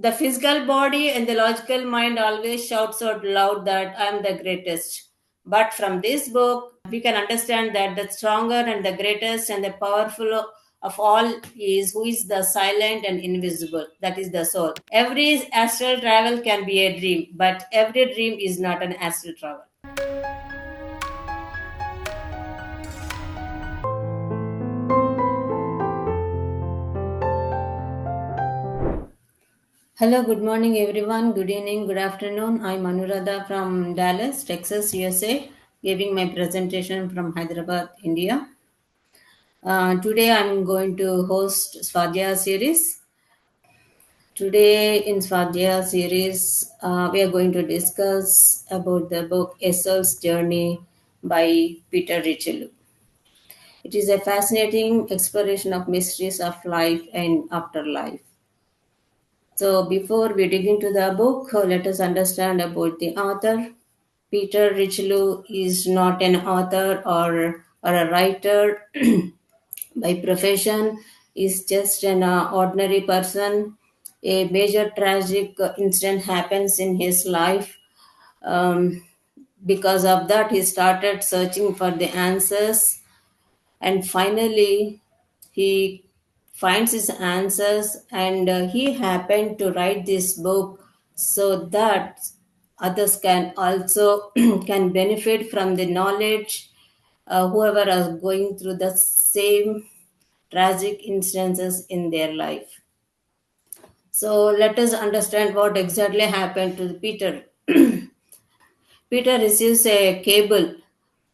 the physical body and the logical mind always shouts out loud that I am the greatest. But from this book, we can understand that the stronger and the greatest and the powerful of all is who is the silent and invisible. That is the soul. Every astral travel can be a dream, but every dream is not an astral travel. Hello, good morning, everyone. Good evening, good afternoon. I'm Anuradha from Dallas, Texas, USA, giving my presentation from Hyderabad, India. Today, I'm going to host Swadhyaya series. Today, in Swadhyaya series, we are going to discuss about the book A Soul's Journey by Peter Richelieu. It is a fascinating exploration of mysteries of life and afterlife. So, before we dig into the book, let us understand about the author. Peter Richelieu is not an author or a writer by profession. Is just an ordinary person. A major tragic incident happens in his life. Um, because of that, he started searching for the answers, and finally he finds his answers, and he happened to write this book so that others can also can benefit from the knowledge, whoever are going through the same tragic instances in their life. So let us understand what exactly happened to Peter. Peter receives a cable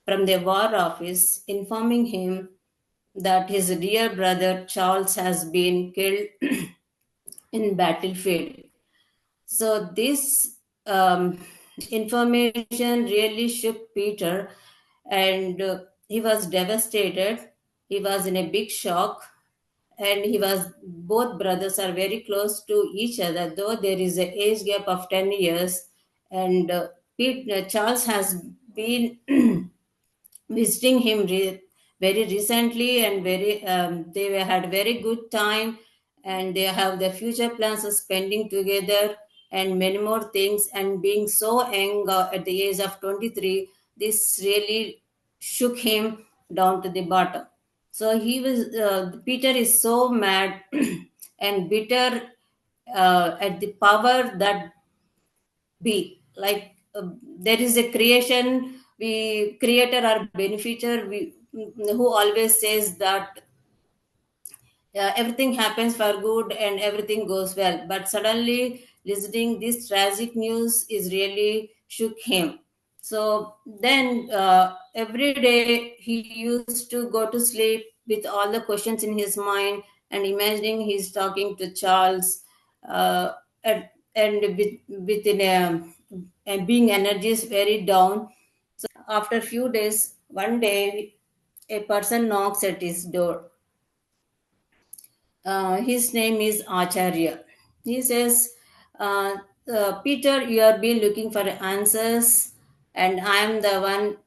from the war office informing him that his dear brother Charles has been killed in battlefield. So this information really shook Peter, and he was devastated. He was in a big shock, and he was both brothers are very close to each other, though there is an age gap of 10 years, and Charles has been visiting him very recently, and they had very good time, and they have the future plans of spending together and many more things, and being so young at the age of 23, this really shook him down to the bottom. So Peter is so mad and bitter at the power that be like there is a creation, we creator or beneficiary, who always says that everything happens for good and everything goes well, but suddenly listening this tragic news is really shook him. So then every day he used to go to sleep with all the questions in his mind and imagining he's talking to Charles, uh, and within a, and being energy is very down. After a few days, one day a person knocks at his door. His name is Acharya. He says, Peter, you have been looking for answers, and I am the one.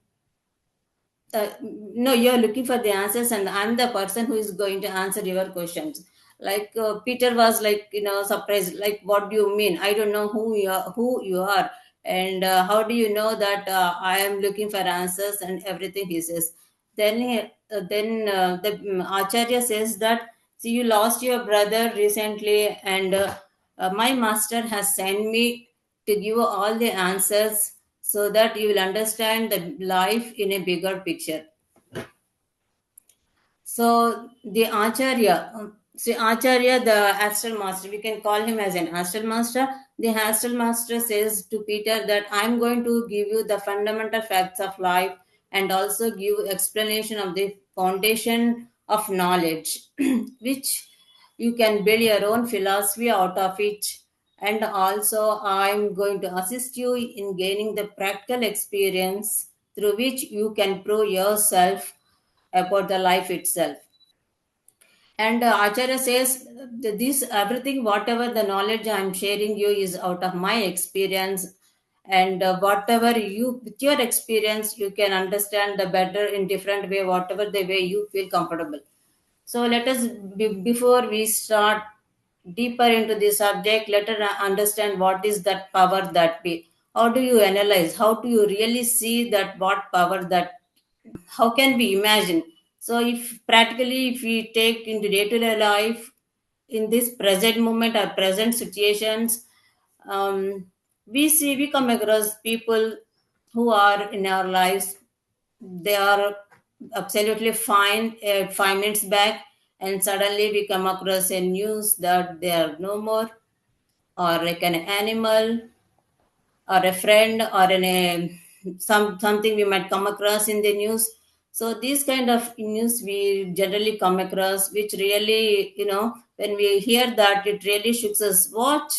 No, you're looking for the answers, and I'm the person who is going to answer your questions. Like Peter was like, surprised. Like, what do you mean? I don't know who you are, and how do you know that I am looking for answers and everything? He says. Then the Acharya says that, see, you lost your brother recently, and my master has sent me to give you all the answers so that you will understand the life in a bigger picture. So the Acharya, the astral master, we can call him as an astral master. The astral master says to Peter that I'm going to give you the fundamental facts of life and also give explanation of the foundation of knowledge, which you can build your own philosophy out of it. And also, I'm going to assist you in gaining the practical experience through which you can prove yourself about the life itself. And Acharya says that this everything, whatever the knowledge I'm sharing you is out of my experience, and whatever you with your experience you can understand the better in different way, whatever the way you feel comfortable. So let us before we start, deeper into the subject, let us understand what is that power that we. How do you analyze? How do you really see that what power that? How can we imagine? So, if practically, if we take into day-to-day life in this present moment or present situations, we come across people who are in our lives. They are absolutely fine 5 minutes back, and suddenly we come across a news that they are no more, or like an animal, or a friend, or in a something we might come across in the news. So these kind of news we generally come across, which really, when we hear that, it really shooks us. What?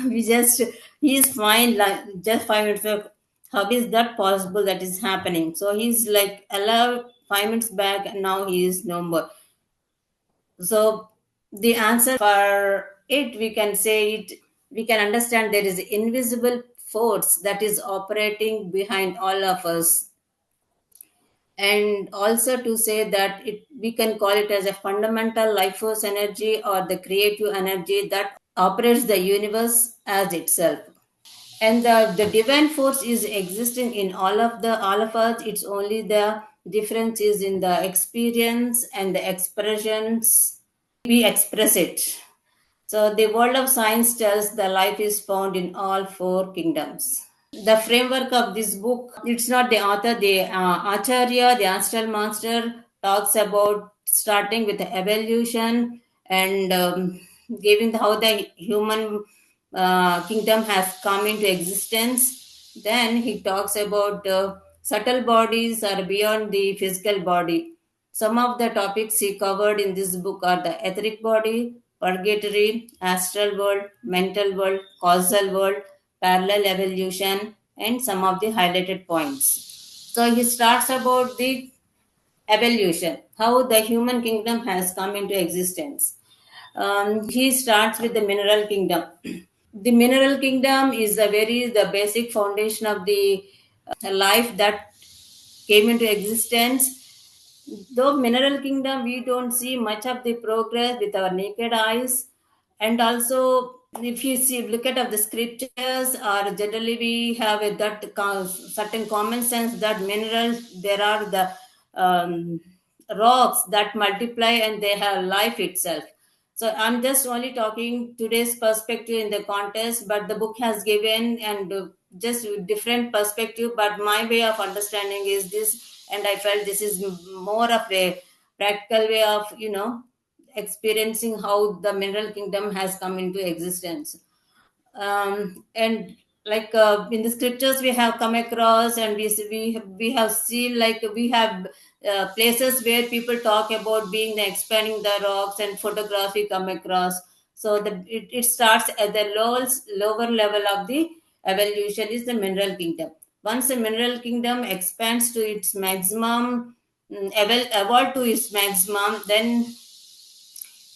We just, he is fine, like just 5 minutes back. How is that possible? That is happening. So he's like alive 5 minutes back, and now he is no more. So the answer for it, we can say it, we can understand there is invisible force that is operating behind all of us. And also to say that we can call it as a fundamental life force energy, or the creative energy that operates the universe as itself. And the divine force is existing in all of us. It's only the difference is in the experience and the expressions we express it. So the world of science tells the life is found in all four kingdoms. The framework of this book, it's not the author, the Acharya, the astral master, talks about starting with the evolution, and giving how the human kingdom has come into existence. Then he talks about subtle bodies are beyond the physical body. Some of the topics he covered in this book are the etheric body, purgatory, astral world, mental world, causal world, parallel evolution, and some of the highlighted points. So he starts about the evolution, how the human kingdom has come into existence. He starts with the mineral kingdom. The mineral kingdom is the basic foundation of the life that came into existence. Though mineral kingdom, we don't see much of the progress with our naked eyes. And also, if you see, look at of the scriptures, or generally we have certain common sense that minerals, there are the um, rocks that multiply and they have life itself. So I'm just only talking today's perspective in the context, but the book has given and just different perspective. But my way of understanding is this, and I felt this is more of a practical way of experiencing how the mineral kingdom has come into existence. And like in the scriptures we have come across, and we have seen, like we have places where people talk about being the expanding the rocks, and photography come across. So it starts at the lower level of the evolution is the mineral kingdom. Once the mineral kingdom expands to its maximum, evolve to its maximum, then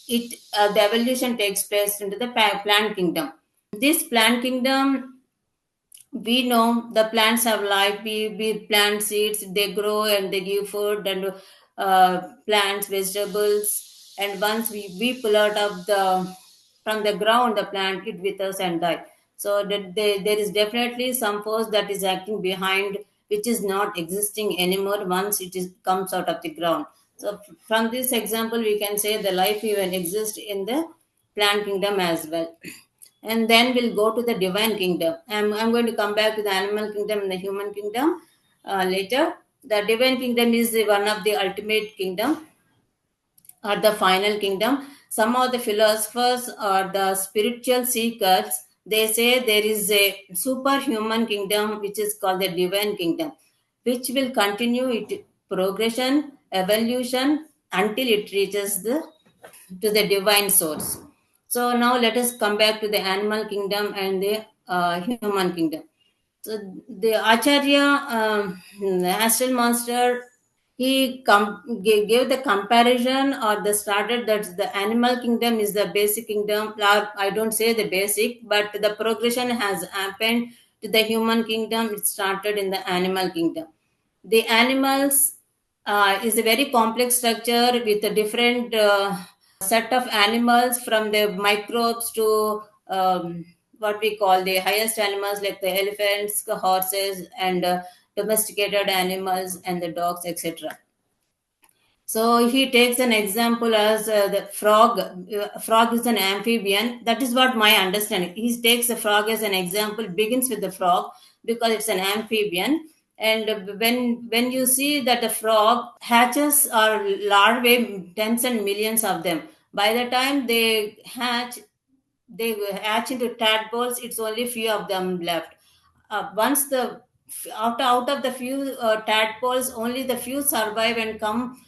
it the evolution takes place into the plant kingdom. This plant kingdom, we know the plants have life. We plant seeds, they grow and they give food, and plants, vegetables. And once we pull out of the from the ground, the plant it withers and die. So that there is definitely some force that is acting behind, which is not existing anymore once it is comes out of the ground. So from this example, we can say the life even exists in the plant kingdom as well. And then we'll go to the divine kingdom. I'm going to come back to the animal kingdom and the human kingdom later. The divine kingdom is one of the ultimate kingdom, or the final kingdom. Some of the philosophers or the spiritual seekers, they say there is a superhuman kingdom which is called the divine kingdom, which will continue its progression, evolution until it reaches to the divine source. So now let us come back to the animal kingdom and the human kingdom. So the Acharya, the astral master, he gave the comparison, or the started that the animal kingdom is the basic kingdom. Or I don't say the basic, but the progression has happened to the human kingdom. It started in the animal kingdom. The animals is a very complex structure with a different set of animals from the microbes to what we call the highest animals like the elephants, the horses, and domesticated animals and the dogs, etc. So he takes an example as the frog. Frog is an amphibian. That is what my understanding. He takes the frog as an example. Begins with the frog because it's an amphibian. And when you see that the frog hatches or larvae, tens and millions of them. By the time they hatch into tadpoles. It's only few of them left. Once the out of the few tadpoles, only the few survive and come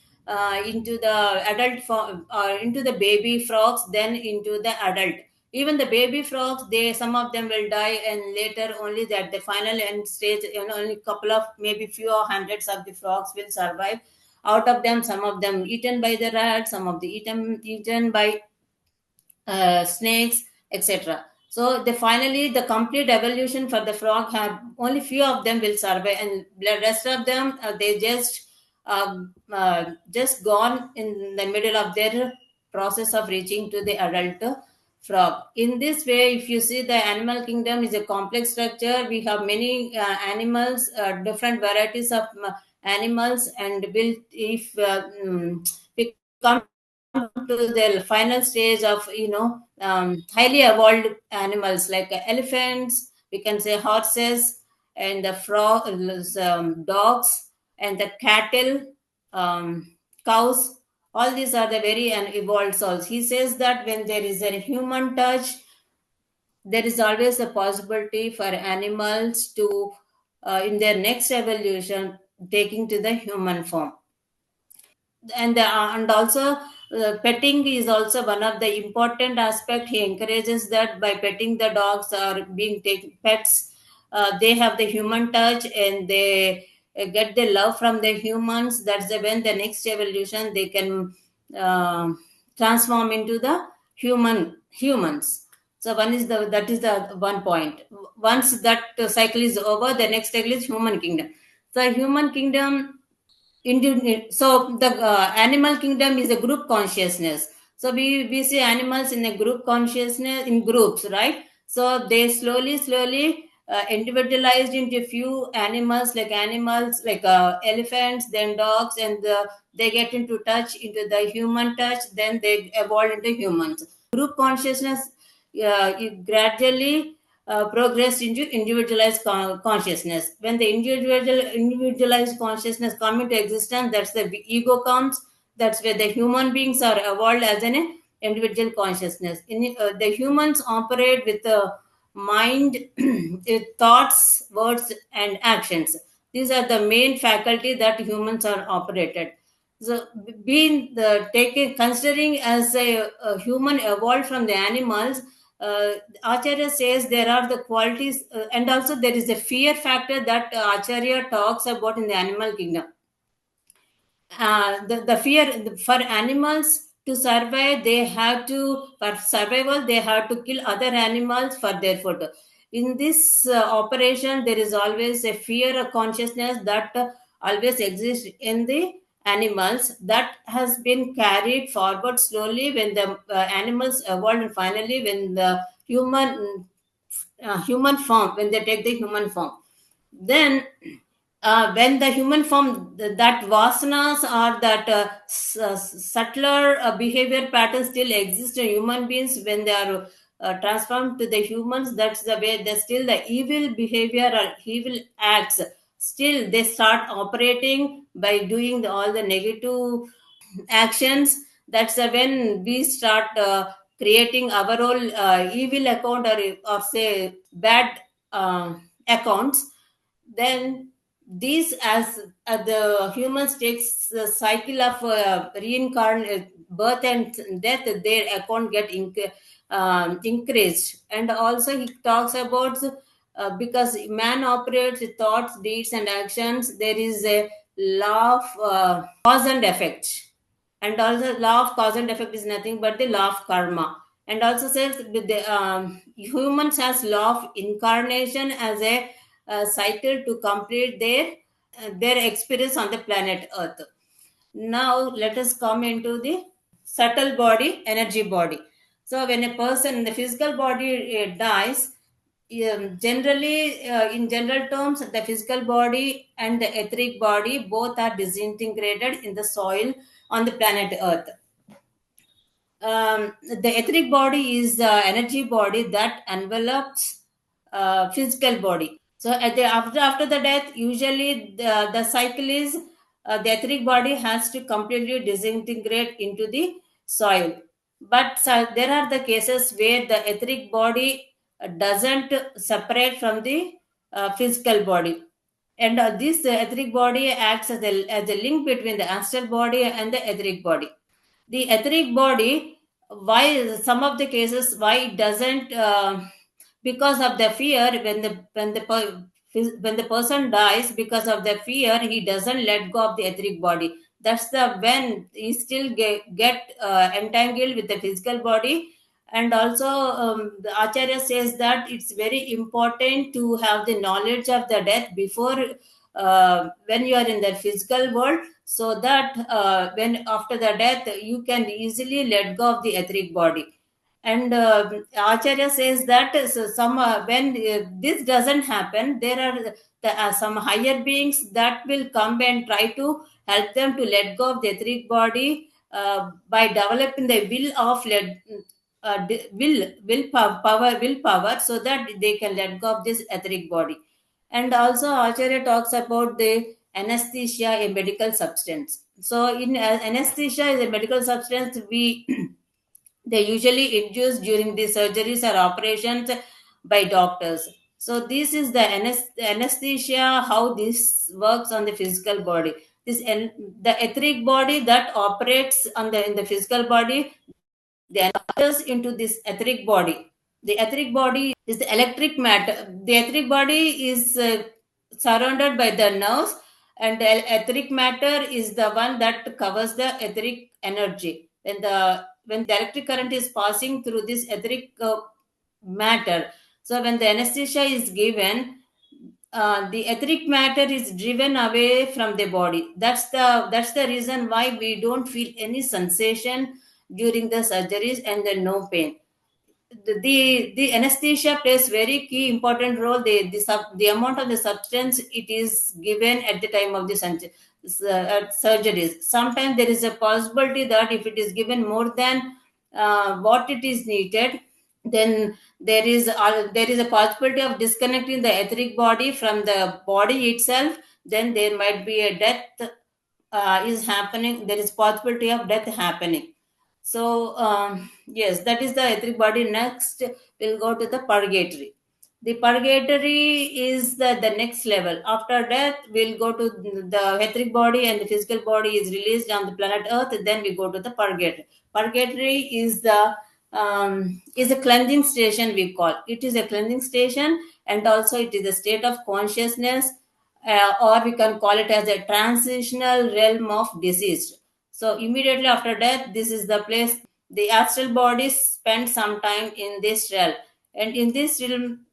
into the adult form or into the baby frogs, then into the adult. Even the baby frogs, they some of them will die, and later only that the final end stage, only couple of maybe few or hundreds of the frogs will survive. Out of them, some of them eaten by the rats, some of the eaten by snakes, etc. So the finally the complete evolution for the frog have only few of them will survive, and the rest of them they just gone in the middle of their process of reaching to the adult frog. In this way, if you see, the animal kingdom is a complex structure. We have many animals, different varieties of animals, and will if we come to the final stage of highly evolved animals like elephants, we can say horses, and the frogs, dogs, and the cattle, cows. All these are the very evolved souls. He says that when there is a human touch, there is always a possibility for animals to in their next evolution taking to the human form. And also petting is also one of the important aspect. He encourages that by petting the dogs or being taken pets, they have the human touch, and they get the love from the humans. That's when the next evolution they can uh, transform into the humans. So one is the that is the one point. Once that cycle is over, the next cycle is human kingdom. So human kingdom, so the animal kingdom is a group consciousness. So we see animals in a group consciousness, in groups, right? So they slowly individualized into few animals like elephants, then dogs, and they get into touch into the human touch, then they evolve into humans. Group consciousness it gradually progressed into individualized consciousness. When the individualized consciousness come into existence, that's the ego comes. That's where the human beings are evolved as an individual consciousness. The humans operate with the mind, with thoughts, words, and actions. These are the main faculty that humans are operated. So, being the taking considering as a human evolved from the animals, Acharya says there are the qualities, and also there is a fear factor that Acharya talks about in the animal kingdom. The fear for animals to survive, they have to, for survival, they have to kill other animals for their food. In this operation, there is always a fear of consciousness that always exists in the animals, that has been carried forward slowly when the animals evolved, and finally when the human form, when they take the human form, then when the human form, that vasanas or that subtler behavior patterns still exist in human beings. When they are transformed to the humans, that's the way they still the evil behavior or evil acts still they start operating by doing all the negative actions. That's when we start creating our own evil account, or say bad accounts. Then these as the humans takes the cycle of reincarnate birth and death, their account get increased. And also he talks about because man operates with thoughts, deeds, and actions, there is a law of cause and effect. And also law of cause and effect is nothing but the law of karma. And also says with the humans has law of incarnation as a cycle to complete their experience on the planet earth. Now let us come into the subtle body, energy body. So when a person, the physical body dies, generally, in general terms, the physical body and the etheric body both are disintegrated in the soil on the planet Earth. The etheric body is the energy body that envelops physical body. So after the death, usually the cycle is the etheric body has to completely disintegrate into the soil. But there are the cases where the etheric body doesn't separate from the physical body, and this etheric body acts as a link between the astral body and the etheric body. The etheric body, why some of the cases why it doesn't, because of the fear, when the person dies, because of the fear he doesn't let go of the etheric body. That's the when he still get entangled with the physical body. And also, the acharya says that it's very important to have the knowledge of the death before, when you are in the physical world, so that when after the death you can easily let go of the etheric body. And acharya says that some when this doesn't happen, there are some higher beings that will come and try to help them to let go of the etheric body, by developing the will of willpower, so that they can let go of this etheric body. And also acharya talks about the anesthesia, a medical substance. So in anesthesia is a medical substance we they usually induce during the surgeries or operations by doctors. So this is the anesthesia, how this works on the physical body. The etheric body that operates on the in the physical body, then enters into this etheric body. The etheric body is the electric matter. The etheric body is surrounded by the nerves, and the etheric matter is the one that covers the etheric energy. When the electric current is passing through this etheric matter, so when the anesthesia is given, the etheric matter is driven away from the body. That's the reason why we don't feel any sensation during the surgeries, and then no pain. The anesthesia plays very key important role. The amount of the substance it is given at the time of the surgeries. Sometimes there is a possibility that if it is given more than what it is needed, then there is a possibility of disconnecting the etheric body from the body itself. Then there might be a death is happening. There is possibility of death happening. So yes, that is the etheric body. Next we'll go to the purgatory. The purgatory is the next level. After death we'll go to the etheric body, and the physical body is released on the planet earth. Then we go to the purgatory. Purgatory is a cleansing station, we call it. Is a cleansing station, and also it is a state of consciousness, or we can call it as a transitional realm of deceased. So immediately after death, this is the place the astral bodies spend some time in this realm. And in this realm,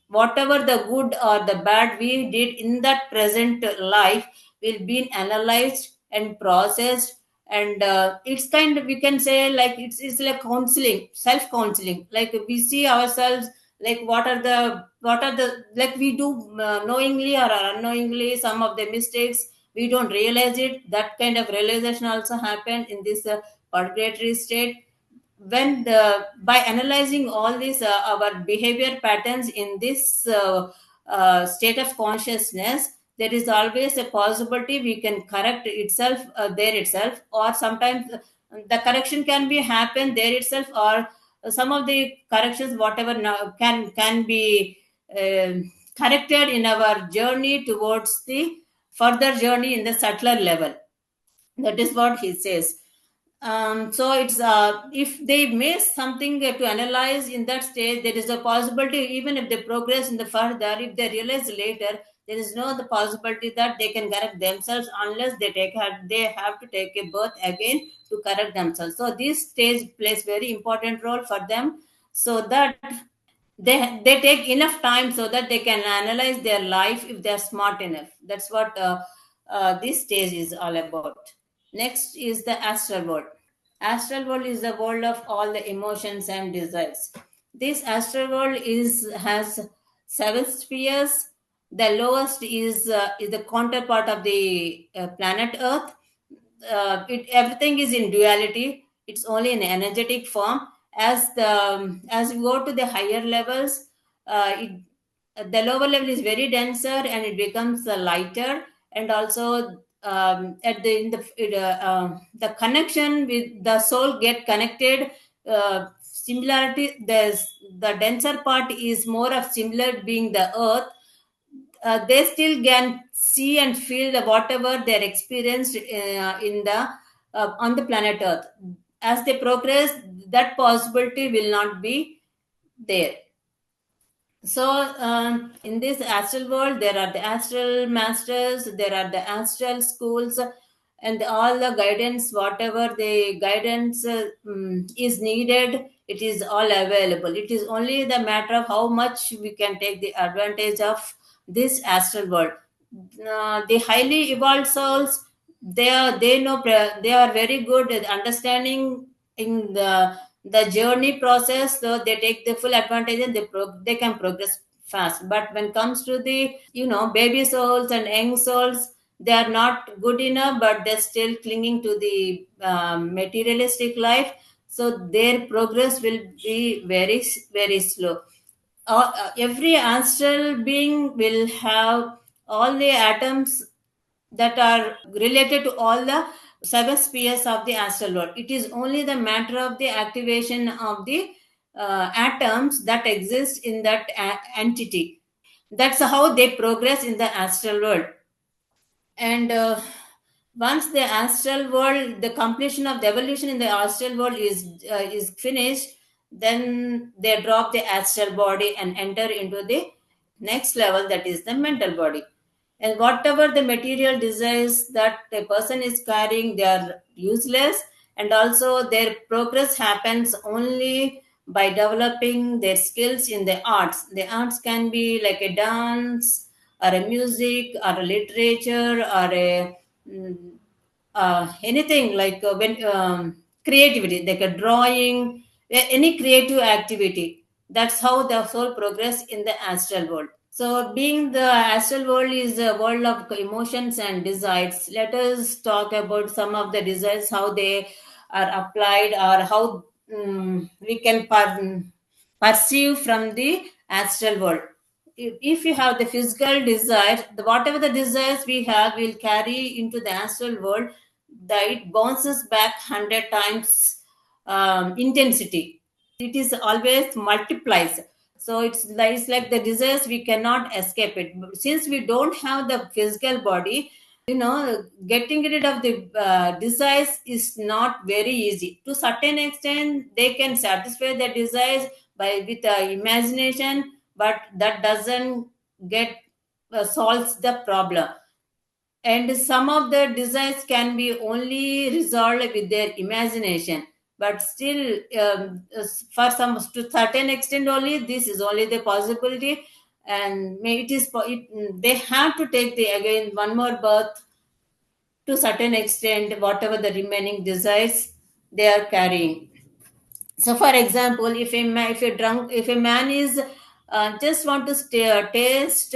whatever the good or the bad we did in that present life will be analyzed and processed. And it's kind of, we can say, like it's like counseling, self counseling. Like we see ourselves, like what are the like we do knowingly or unknowingly some of the mistakes, we don't realize it. That kind of realization also happened in this purgatory state. When by analyzing all these our behavior patterns in this state of consciousness, there is always a possibility we can correct itself there itself, or sometimes the correction can be happen there itself, or some of the corrections whatever now can be corrected in our journey towards the further journey in the subtler level. That is what he says. So it's if they miss something to analyze in that stage, there is a possibility, even if they progress in the further, if they realize later, there is no the possibility that they can correct themselves unless they have to take a birth again to correct themselves. So this stage plays very important role for them, so that they take enough time so that they can analyze their life if they're smart enough. That's what this stage is all about. Next is the astral world. Astral world is the world of all the emotions and desires. This astral world is has seven spheres. The lowest is the counterpart of the planet Earth. Everything is in duality. It's only in energetic form. As we go to the higher levels, the lower level is very denser and it becomes lighter, and also at the in the the connection with the soul get connected. Similarity, the denser part is more of similar being the earth. They still can see and feel the whatever they're experienced in the on the planet earth. As they progress, that possibility will not be there. So in this astral world, there are the astral masters, there are the astral schools, and all the guidance, whatever the guidance is needed, it is all available. It is only the matter of how much we can take the advantage of this astral world. The highly evolved souls, they are very good at understanding in the journey process, so they take the full advantage and they can progress fast. But when it comes to the baby souls and young souls, they are not good enough, but they're still clinging to the materialistic life, so their progress will be very slow. Every astral being will have all the atoms that are related to all the seven spheres of the astral world. It is only the matter of the activation of the atoms that exist in that entity. That's how they progress in the astral world. And once the astral world, the completion of the evolution in the astral world is finished, then they drop the astral body and enter into the next level, that is the mental body. And whatever the material desires that a person is carrying, they are useless. And also their progress happens only by developing their skills in the arts. The arts can be like a dance or a music or a literature or a anything like when creativity, like a drawing, any creative activity. That's how the soul progress in the astral world. So, being the astral world is a world of emotions and desires, let us talk about some of the desires, how they are applied, or how we can perceive from the astral world. If you have the physical desire, whatever the desires we have, will carry into the astral world. That it bounces back 100 times intensity. It is always multiplies. So it's like the desires, we cannot escape it. Since we don't have the physical body, getting rid of the desires is not very easy. To certain extent, they can satisfy their desires by with imagination, but that doesn't get solves the problem. And some of the desires can be only resolved with their imagination, but still for some to certain extent only, this is only the possibility. And they have to take the again one more birth to certain extent, whatever the remaining desires they are carrying. So for example, if a man is just want to taste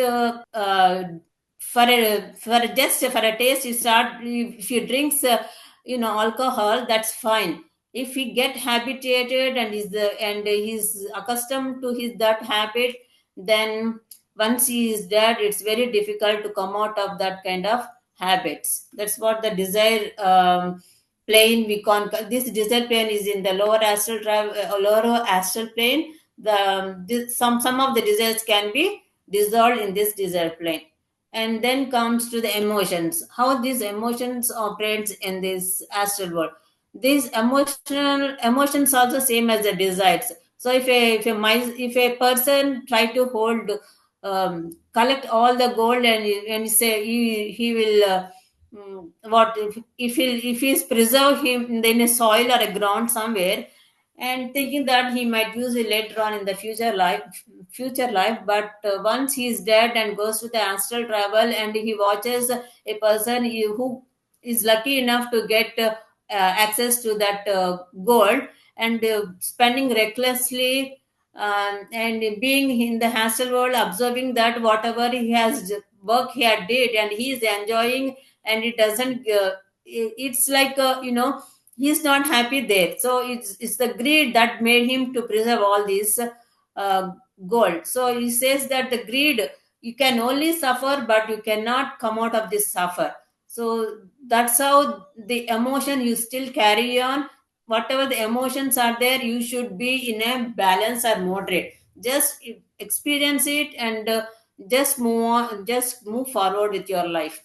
for a taste, he start if he drinks alcohol, that's fine. If he get habituated and he's accustomed to his that habit, then once he is dead, it's very difficult to come out of that kind of habits. That's what the desire plane we con this desert plane is in the lower astral plane. Some of the desires can be dissolved in this desert plane. And then comes to the emotions, how these emotions operates in this astral world. These emotions also same as the desires. So if a person try to hold collect all the gold, and say he will what if he's preserve him in a soil or a ground somewhere, and thinking that he might use it later on in the future life. But once he is dead and goes to the astral travel, and he watches a person who is lucky enough to get access to that gold, and spending recklessly, and being in the astral world, observing that whatever he has work he had did and he is enjoying, and it doesn't it's like he's not happy there. So it's the greed that made him to preserve all these uh, gold. So he says that the greed, you can only suffer but you cannot come out of this suffer. So that's how the emotion you still carry on. Whatever the emotions are there, you should be in a balance or moderate. Just experience it, and just move on, just move forward with your life.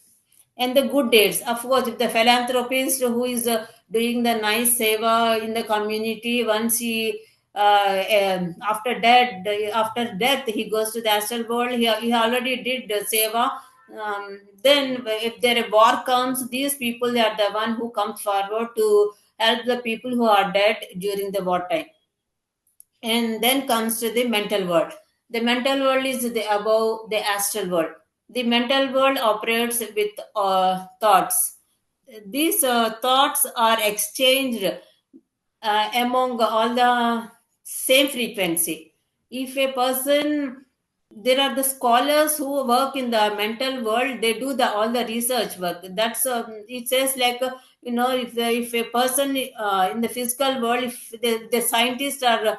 And the good deeds, of course, if the philanthropist who is doing the nice seva in the community, once he after death he goes to the astral world, he already did the seva. Then if there a war comes, these people, they are the one who comes forward to help the people who are dead during the wartime. And then comes to the mental world. The mental world is the above the astral world. The mental world operates with thoughts. These thoughts are exchanged among all the same frequency. If a person, there are the scholars who work in the mental world, they do the all the research work. That's it says like if a person in the physical world, if the scientists are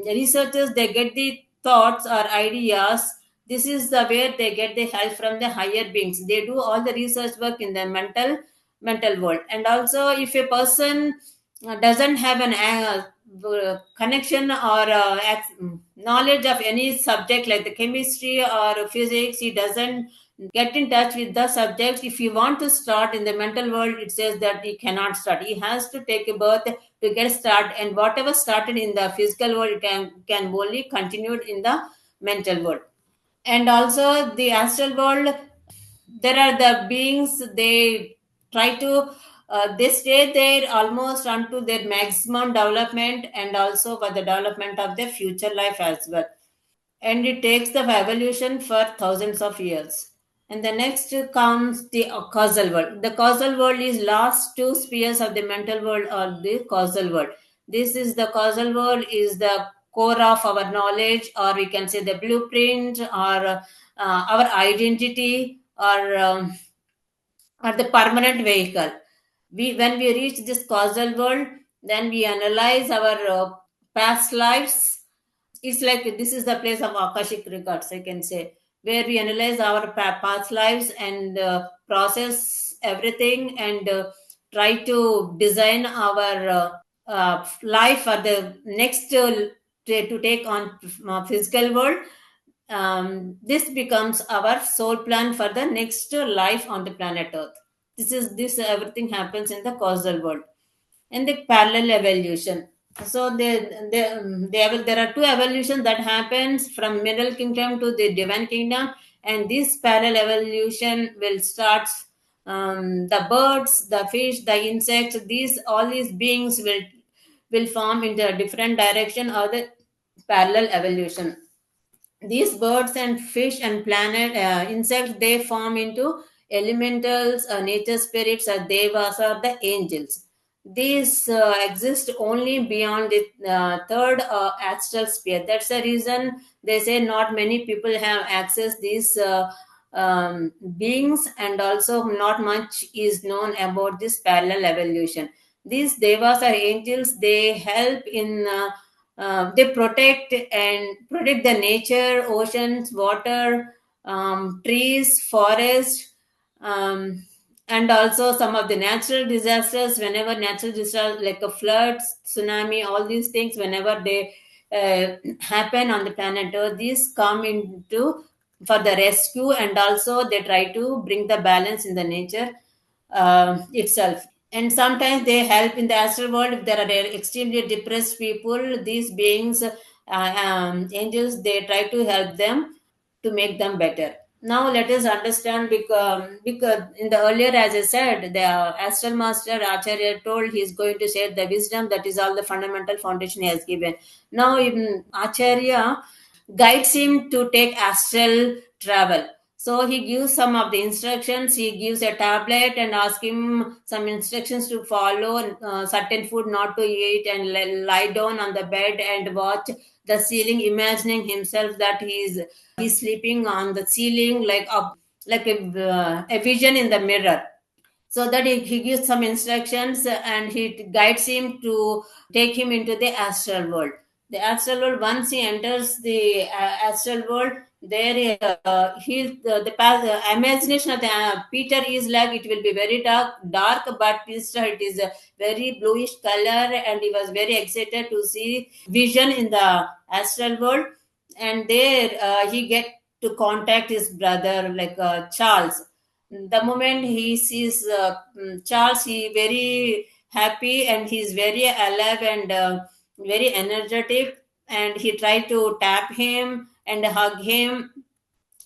researchers, they get the thoughts or ideas. This is the where they get the help from the higher beings. They do all the research work in the mental world. And also, if a person doesn't have an connection or knowledge of any subject like the chemistry or physics, he doesn't get in touch with the subject. If you want to start in the mental world, it says that he cannot start. He has to take a birth to get started, and whatever started in the physical world, it can only continued in the mental world. And also the astral world, there are the beings, they try to they stay there almost unto their maximum development, and also for the development of their future life as well. And it takes the evolution for thousands of years. And the next comes the causal world. The causal world is last two spheres of the mental world or the causal world. This is the causal world is the core of our knowledge, or we can say the blueprint, or our identity, or the permanent vehicle. When we reach this causal world, then we analyze our past lives. It's like this is the place of akashic records, I can say, where we analyze our past lives and process everything, and try to design our life for the next to take on physical world. This becomes our soul plan for the next life on the planet earth. This everything happens in the causal world. And the parallel evolution, so there are two evolutions that happens from middle kingdom to the divine kingdom. And this parallel evolution will start, the birds, the fish, the insects, these all these beings will form into a different direction, or the parallel evolution. These birds and fish and planet insects, they form into elementals, nature spirits, or devas, or the angels. These exist only beyond the third astral sphere. That's the reason they say not many people have access these beings, and also not much is known about this parallel evolution. These devas or angels, they help in they protect the nature, oceans, water, trees, forest, um, and also some of the natural disasters. Whenever natural disasters like a flood, tsunami, all these things, whenever they happen on the planet Earth, these come into for the rescue, and also they try to bring the balance in the nature itself. And sometimes they help in the astral world. If there are extremely depressed people, these beings, angels, they try to help them to make them better. Now let us understand, because in the earlier, as I said, the astral master Acharya told he is going to share the wisdom, that is all the fundamental foundation he has given. Now in Acharya guides him to take astral travel. So he gives some of the instructions. He gives a tablet and asks him some instructions to follow, certain food not to eat, and lie down on the bed and watch the ceiling, imagining himself that he's sleeping on the ceiling, like a vision in the mirror. So that he gives some instructions, and he guides him to take him into the astral world. The astral world, once he enters the astral world, there the imagination of the Peter is like it will be very dark, but instead it is a very bluish color, and he was very excited to see vision in the astral world. And there he get to contact his brother, Charles. The moment he sees Charles, he very happy, and he's very alive and very energetic, and he tried to tap him and hug him,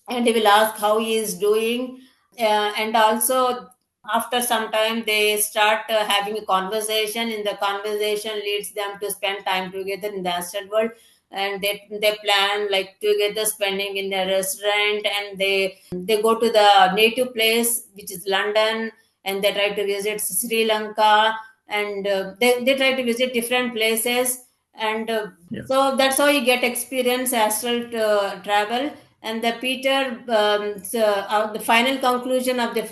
and he will ask how he is doing. And also, after some time, they start having a conversation. In the conversation leads them to spend time together in the astral world, and they plan like together spending in a restaurant, and they go to the native place, which is London, and they try to visit Sri Lanka, and they try to visit different places. And Yeah. so that's how you get experience astral travel. And the Peter, the final conclusion of the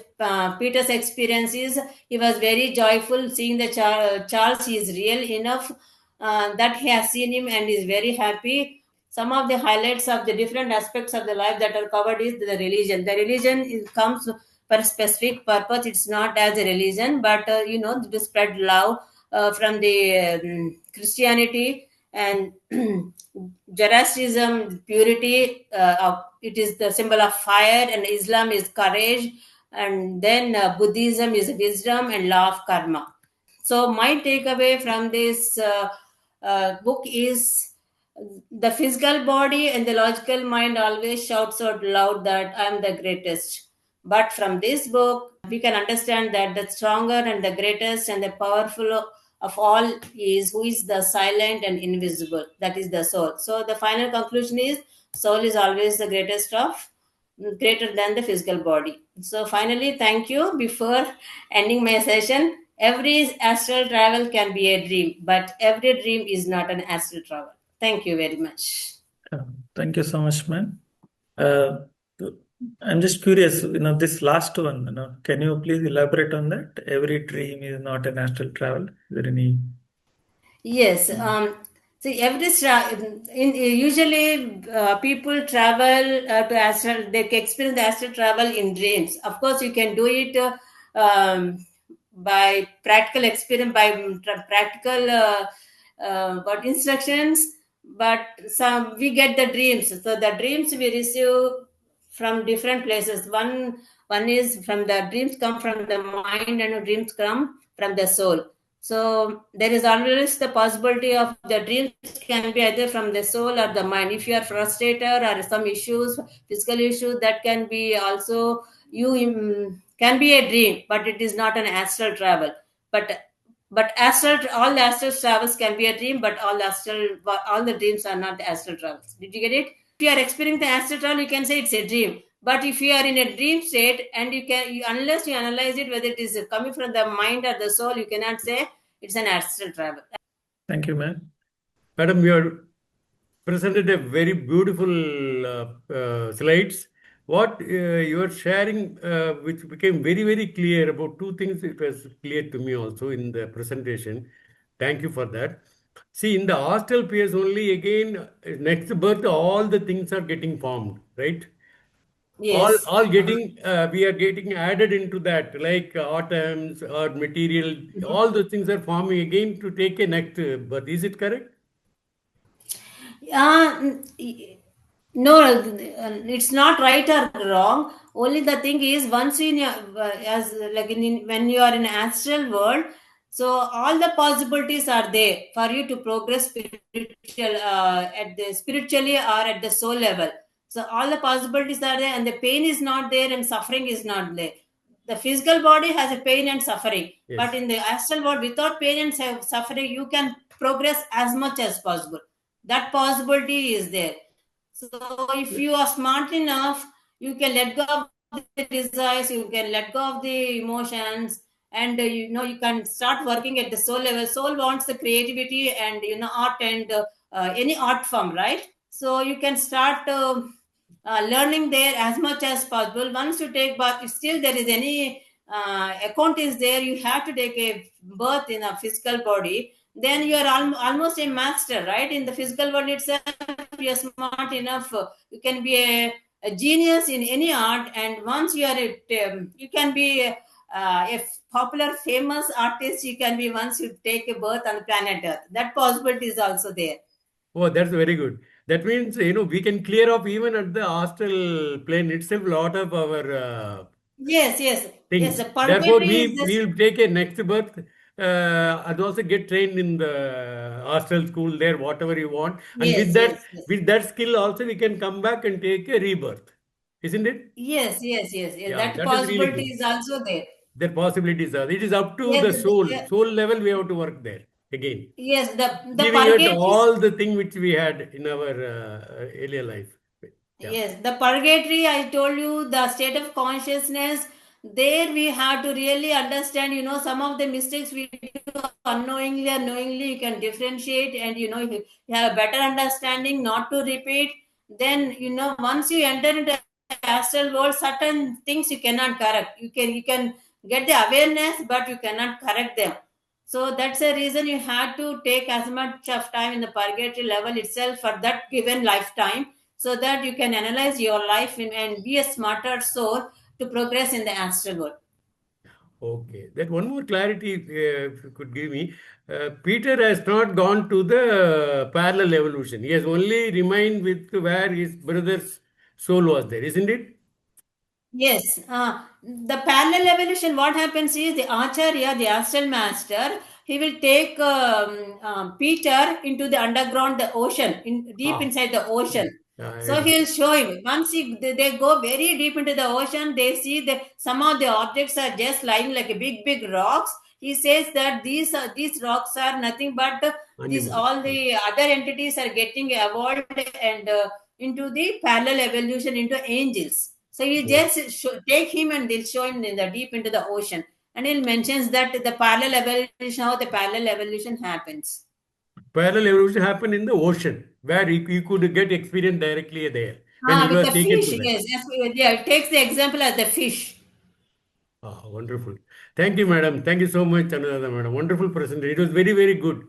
Peter's experience is he was very joyful seeing the Charles. He is real enough that he has seen him and is very happy. Some of the highlights of the different aspects of the life that are covered is the religion. The religion comes for a specific purpose. It's not as a religion, but to spread love from the Christianity and Zoroastrianism, purity. It is the symbol of fire, and Islam is courage, and then Buddhism is wisdom and law of karma. So my takeaway from this book is the physical body and the logical mind always shouts out loud that I am the greatest. But from this book, we can understand that the stronger and the greatest and the powerful of all is who is the silent and invisible. That is the soul. So the final conclusion is soul is always the greatest of greater than the physical body. So finally, thank you. Before ending my session, every astral travel can be a dream, but every dream is not an astral travel. Thank you very much. Uh, Thank you so much, man. Uh, I'm just curious, this last one, can you please elaborate on that? Every dream is not an astral travel. Is there any? Yes. See, usually people travel to astral. They can experience the astral travel in dreams. Of course, you can do it by practical experience, by practical what instructions. But some we get the dreams. So the dreams we receive from different places. One is from the dreams come from the mind, and the dreams come from the soul. So there is always the possibility of the dreams can be either from the soul or the mind. If you are frustrated or some issues, physical issues, that can be also can be a dream, but it is not an astral travel. But all the astral travels can be a dream, but all the dreams are not astral travels. Did you get it? If you are experiencing the astral travel, you can say it's a dream. But if you are in a dream state, and unless you analyze it, whether it is coming from the mind or the soul, you cannot say it's an astral travel. Thank you, man. Madam, you have presented a very beautiful slides. What you are sharing, which became very, very clear about two things, it was clear to me also in the presentation. Thank you for that. See, in the hostel phase only, again, next birth, all the things are getting formed, right? Yes. All getting, we are getting added into that, like atoms or material, all those things are forming again to take a next birth. Is it correct? No, it's not right or wrong. Only the thing is, once in your, as like when you are in astral world, so all the possibilities are there for you to progress spiritually or at the soul level. So all the possibilities are there, and the pain is not there, and suffering is not there. The physical body has a pain and suffering, but Yes. in the astral world, without pain and suffering, you can progress as much as possible. That possibility is there. So if you are smart enough, You can let go of the desires, you can let go of the emotions, and you can start working at the soul level. Soul wants the creativity and art and any art form, right? So you can start learning there as much as possible. Once you take birth, if still there is any account is there, you have to take a birth in a physical body, then you are almost a master, right? In the physical world itself, you are smart enough. You can be a genius in any art, and once you are you can be a popular famous artist. You can be once you take a birth on the planet Earth. That possibility is also there. Oh, that's very good. That means, we can clear up even at the astral plane itself a lot of our Yes, yes, yes. things. The Therefore, purgatory is we this. will take a next birth and also get trained in the astral school there, whatever you want. And Yes, yes, yes. with that skill also, we can come back and take a rebirth, isn't it? Yes, yes, yes, yes. Yeah, That that is really possibility good. is also there. Their possibilities are. It is up to Yes, the soul. yeah, Soul level, we have to work there again, yes. The giving it purgatory. all the thing which we had in our earlier life. Yeah. Yes, the purgatory, I told you, the state of consciousness, there we have to really understand, some of the mistakes we do unknowingly or knowingly, you can differentiate, and, you have a better understanding not to repeat. Then, once you enter into astral world, certain things you cannot correct. You can get the awareness, but you cannot correct them. So that's the reason you had to take as much of time in the purgatory level itself for that given lifetime, so that you can analyze your life and be a smarter soul to progress in the astral world. Okay. That one more clarity, if you could give me. Peter has not gone to the parallel evolution. He has only remained with where his brother's soul was there, isn't it? Yes, the parallel evolution, what happens is the Acharya, the astral master, he will take Peter into the underground, the ocean, deep Ah, inside the ocean. I So he'll understand. show him. Once they go very deep into the ocean, they see that some of the objects are just lying like a big, big rocks. He says that these rocks are nothing but these Animals. all the other entities are getting evolved and into the parallel evolution into angels. So you Oh. just take him and they'll show him in the deep into the ocean. And he mentions that the parallel evolution, how the parallel evolution happens. Parallel evolution happened in the ocean, where you could get experience directly there when Ah, he with was the taken fish, to that. yes, yes, yeah. It takes the example as the fish. Ah, wonderful. Thank you, madam. Thank you so much, Anuradha, madam. Wonderful presentation. It was very, very good.